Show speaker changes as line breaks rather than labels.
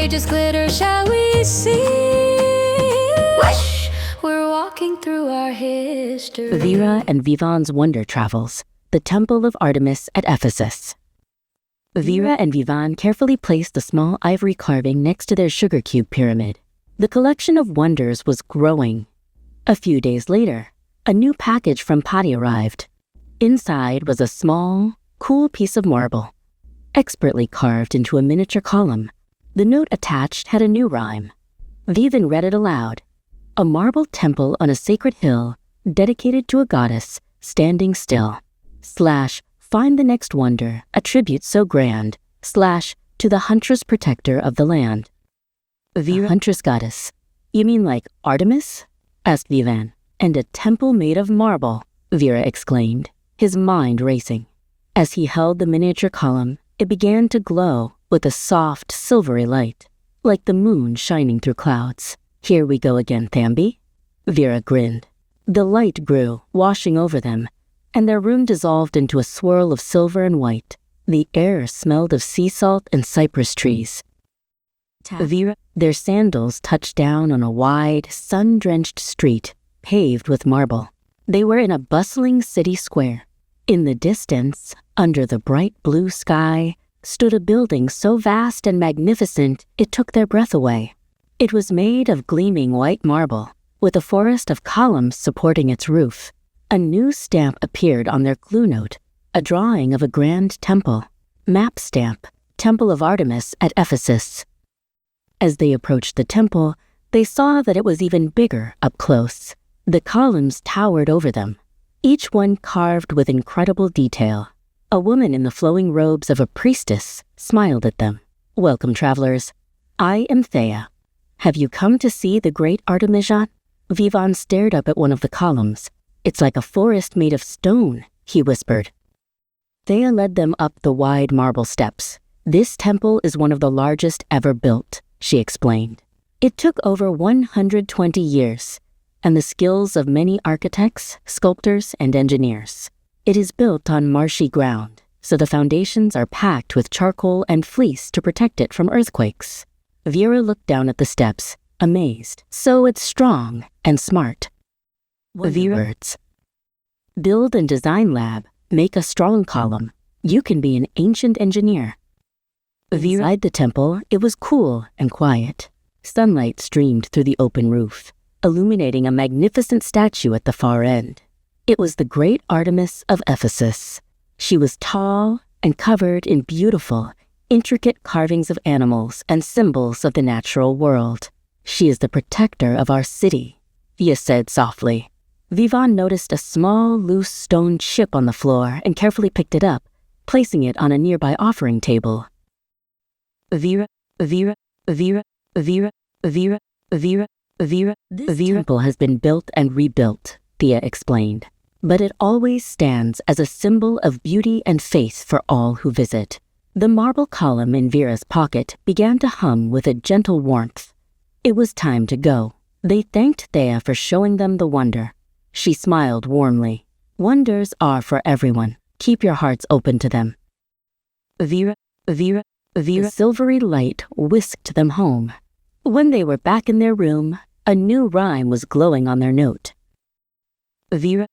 pages glitter, shall we see? Whoosh! We're walking through our history.
Veera and Vivan's Wonder Travels, the Temple of Artemis at Ephesus. Veera and Vivan carefully placed the small ivory carving next to their sugar cube pyramid. The collection of wonders was growing. A few days later, a new package from Patti arrived. Inside was a small, cool piece of marble, expertly carved into a miniature column. The note attached had a new rhyme. Vivan read it aloud. A marble temple on a sacred hill, dedicated to a goddess, standing still. / find the next wonder, a tribute so grand. / to the huntress protector of the land. Veera, huntress goddess. You mean like Artemis? Asked Vivan. And a temple made of marble, Veera exclaimed, his mind racing. As he held the miniature column, it began to glow with a soft, silvery light, like the moon shining through clouds. Here we go again, Thambi. Veera grinned. The light grew, washing over them, and their room dissolved into a swirl of silver and white. The air smelled of sea salt and cypress trees. Veera, their sandals touched down on a wide, sun-drenched street, paved with marble. They were in a bustling city square. In the distance, under the bright blue sky, stood a building so vast and magnificent it took their breath away. It was made of gleaming white marble, with a forest of columns supporting its roof. A new stamp appeared on their clue note, a drawing of a grand temple. Map stamp, Temple of Artemis at Ephesus. As they approached the temple, they saw that it was even bigger up close. The columns towered over them, each one carved with incredible detail. A woman in the flowing robes of a priestess smiled at them. Welcome, travelers. I am Thea. Have you come to see the great Artemision? Vivan stared up at one of the columns. It's like a forest made of stone, he whispered. Thea led them up the wide marble steps. This temple is one of the largest ever built, she explained. It took over 120 years, and the skills of many architects, sculptors, and engineers. It is built on marshy ground, so the foundations are packed with charcoal and fleece to protect it from earthquakes. Veera looked down at the steps, amazed. So it's strong and smart. Veera words. Build and design lab, make a strong column. You can be an ancient engineer. Inside the temple, it was cool and quiet. Sunlight streamed through the open roof, illuminating a magnificent statue at the far end. It was the great Artemis of Ephesus. She was tall and covered in beautiful, intricate carvings of animals and symbols of the natural world. She is the protector of our city, Thea said softly. Vivan noticed a small, loose stone chip on the floor and carefully picked it up, placing it on a nearby offering table. Veera. This temple has been built and rebuilt, Thea explained, but it always stands as a symbol of beauty and faith for all who visit. The marble column in Veera's pocket began to hum with a gentle warmth. It was time to go. They thanked Thea for showing them the wonder. She smiled warmly. Wonders are for everyone. Keep your hearts open to them. Veera. The silvery light whisked them home. When they were back in their room, a new rhyme was glowing on their note. Veera.